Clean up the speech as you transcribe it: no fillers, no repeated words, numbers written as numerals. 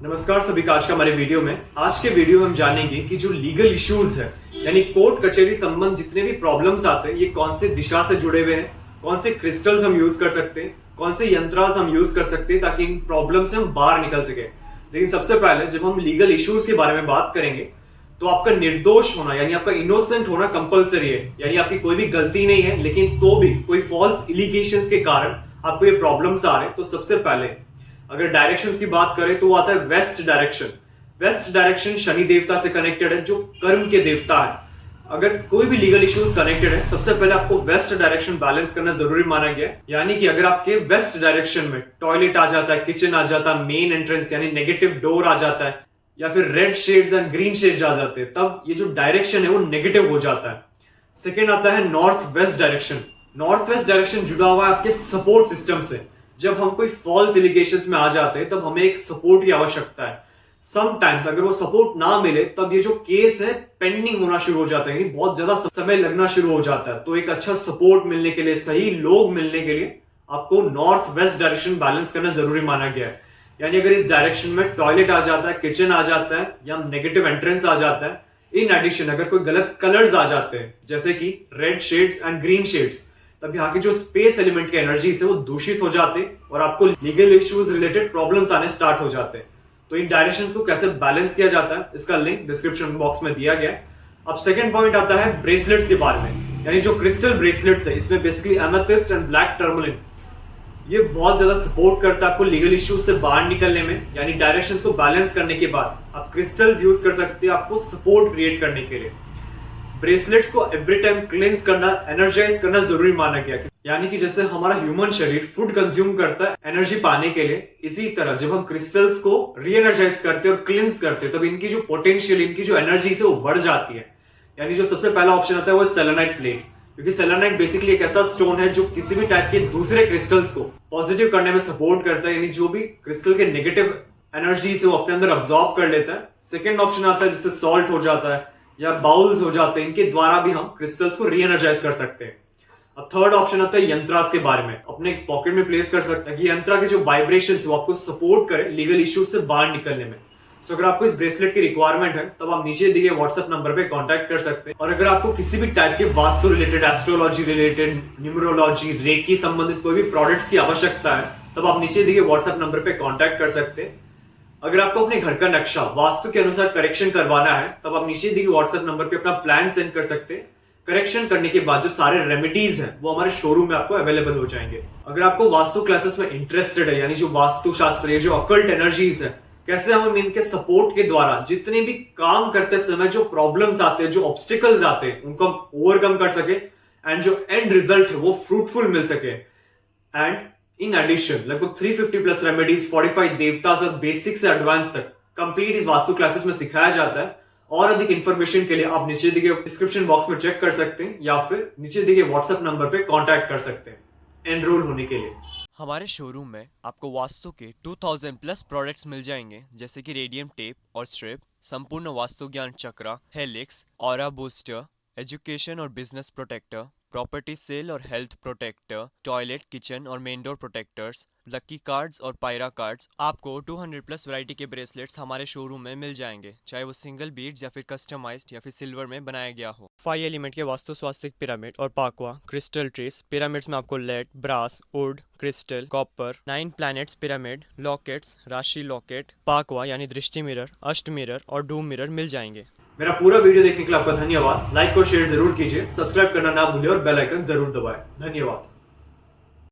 नमस्कार सभी का आज का हमारे वीडियो में। आज के वीडियो में हम जानेंगे कि जो लीगल इश्यूज है यानी कोर्ट कचहरी संबंध जितने भी प्रॉब्लम्स आते हैं ये कौन से दिशा से जुड़े हुए हैं, कौन से क्रिस्टल्स हम यूज कर सकते हैं, कौन से यंत्रास हम यूज कर सकते हैं ताकि इन प्रॉब्लम से हम बाहर निकल सके। लेकिन सबसे पहले जब हम लीगल इश्यूज के बारे में बात करेंगे तो आपका निर्दोष होना यानी आपका इनोसेंट होना कंपलसरी है, यानी आपकी कोई भी गलती नहीं है लेकिन तो भी कोई फॉल्स एलिगेशंस के कारण आपको ये प्रॉब्लम्स आ रहे हैं। तो सबसे पहले अगर डायरेक्शंस की बात करें तो वो आता है west direction. West direction Shani देवता से कनेक्टेड है जो कर्म के देवता है। अगर कोई भी लीगल इश्यूज कनेक्टेड है सबसे पहले आपको वेस्ट डायरेक्शन बैलेंस करना जरूरी माना गया है। यानी कि अगर आपके वेस्ट डायरेक्शन में टॉयलेट आ जाता है, किचन आ जाता है, मेन एंट्रेंस यानी नेगेटिव डोर आ जाता है या फिर red shades and green shades आ जाते हैं, तब ये जो डायरेक्शन है वो नेगेटिव हो जाता है। सेकेंड आता है north west direction. North west direction जुड़ा हुआ है आपके सपोर्ट सिस्टम से। जब हम कोई फॉल्स एलिगेशंस में आ जाते हैं तब हमें एक सपोर्ट की आवश्यकता है। समटाइम्स अगर वो सपोर्ट ना मिले तब ये जो केस है पेंडिंग होना शुरू हो जाता है, यानी बहुत ज्यादा समय लगना शुरू हो जाता है। तो एक अच्छा सपोर्ट मिलने के लिए, सही लोग मिलने के लिए आपको नॉर्थ वेस्ट डायरेक्शन बैलेंस करना जरूरी माना गया है। यानी अगर इस डायरेक्शन में टॉयलेट आ जाता है, किचन आ जाता है या नेगेटिव एंट्रेंस आ जाता है, इन एडिशन अगर कोई गलत कलर्स आ जाते हैं जैसे कि red shades and green shades, तब यहाँ की जो स्पेस एलिमेंट की एनर्जी से वो दूषित हो जाते और आपको लीगल इश्यूज रिलेटेड प्रॉब्लम्स आने स्टार्ट हो जाते हैं। तो इन डायरेक्शंस को कैसे बैलेंस किया जाता है इसका लिंक डिस्क्रिप्शन बॉक्स में दिया गया है। अब सेकंड पॉइंट आता है ब्रेसलेट्स के बारे में। यानी जो क्रिस्टल ब्रेसलेट्स है इसमें basically amethyst and black tourmaline ये बहुत ज्यादा सपोर्ट करता है आपको लीगल इश्यूज से बाहर निकलने में। यानी डायरेक्शंस को बैलेंस करने के बाद आप क्रिस्टल्स यूज कर सकते हैं आपको सपोर्ट क्रिएट करने के लिए। ब्रेसलेट्स को एवरी टाइम क्लींस करना, एनर्जाइज करना जरूरी माना गया। यानी कि जैसे हमारा ह्यूमन शरीर फूड कंज्यूम करता है एनर्जी पाने के लिए, इसी तरह जब हम क्रिस्टल्स को री एनर्जाइज करते हैं और क्लींस करते हैं तब इनकी जो पोटेंशियल, इनकी जो एनर्जी से वो बढ़ जाती है। यानी जो सबसे पहला ऑप्शन आता है वो सेलेनाइट प्लेट, क्योंकि सेलेनाइट बेसिकली एक ऐसा स्टोन है जो किसी भी टाइप के दूसरे क्रिस्टल्स को पॉजिटिव करने में सपोर्ट करता है, यानी जो भी क्रिस्टल के नेगेटिव एनर्जी से वो अपने अंदर अब्सॉर्ब कर लेता है। सेकेंड ऑप्शन आता है जिससे सॉल्ट हो जाता है या बाउल्स हो जाते हैं, इनके द्वारा भी हम क्रिस्टल्स को री एनर्जाइज कर सकते हैं। अब थर्ड ऑप्शन आता है यंत्रास के बारे में। अपने पॉकेट में प्लेस कर सकते हैं कि यंत्रा के जो वाइब्रेशंस वो आपको सपोर्ट करे लीगल इश्यूज से बाहर निकलने में। सो अगर आपको इस ब्रेसलेट की रिक्वायरमेंट है तब आप नीचे दिए व्हाट्सएप नंबर पे कांटेक्ट कर सकते हैं। और अगर आपको किसी भी टाइप के vastu related, astrology related, numerology, reiki संबंधित कोई भी प्रोडक्ट्स की आवश्यकता है तब आप नीचे दिए व्हाट्सएप नंबर पे कांटेक्ट कर सकते हैं। अगर आपको अपने घर का नक्शा वास्तु के अनुसार करेक्शन करवाना है तब आप नीचे दिए व्हाट्सएप नंबर पे अपना प्लान सेंड कर सकते हैं। करेक्शन करने के बाद जो सारे रेमेडीज हैं वो हमारे शोरूम में आपको अवेलेबल हो जाएंगे। अगर आपको वास्तु क्लासेस में इंटरेस्टेड है, यानी जो वास्तु शास्त्र, जो अकल्ट एनर्जीज है, कैसे हम इनके सपोर्ट के द्वारा जितने भी काम करते समय जो प्रॉब्लम्स आते हैं, जो ऑब्स्टिकल्स आते हैं, उनको हम ओवरकम कर सके एंड जो एंड रिजल्ट है वो फ्रूटफुल मिल सके। एंड इन एडिशन लगभग 350 प्लस रेमेडीज 45 देवतास और बेसिक से एडवांस तक कंप्लीट इस वास्तु क्लासेस में सिखाया जाता है। और अधिक इंफॉर्मेशन के लिए आप नीचे दिए डिस्क्रिप्शन बॉक्स में चेक कर सकते हैं या फिर नीचे दिए व्हाट्सएप नंबर पे कांटेक्ट कर सकते हैं एनरोल होने के लिए। हमारे शोरूम में आपको वास्तु के 2000 प्लस प्रोडक्ट्स मिल जाएंगे, जैसे कि रेडियम टेप और स्ट्रिप, संपूर्ण वास्तु ज्ञान चक्रा, हेलिक्स, ऑरा बूस्टर, एजुकेशन और बिजनेस प्रोटेक्टर, प्रॉपर्टी सेल और हेल्थ प्रोटेक्टर, टॉयलेट, किचन और main door protectors, lucky cards और पायरा कार्ड्स। आपको 200 प्लस वैरायटी के ब्रेसलेट्स हमारे शोरूम में मिल जाएंगे, चाहे वो सिंगल बीड्स या फिर कस्टमाइज्ड या फिर सिल्वर में बनाया गया हो। 5 एलिमेंट के वास्तु स्वास्तिक पिरामिड और पाकवा क्रिस्टल ट्रीज। पिरामिड्स में आपको lead, brass, wood, crystal, copper, 9 planets pyramid, lockets, राशि लॉकेट, पाकवा यानी दृष्टि मिरर, अष्ट मिरर और डूम मिरर मिल जाएंगे। मेरा पूरा वीडियो देखने के लिए आपका धन्यवाद। लाइक और शेयर जरूर कीजिए, सब्सक्राइब करना ना भूलिए और बेल आइकन जरूर दबाएं। धन्यवाद।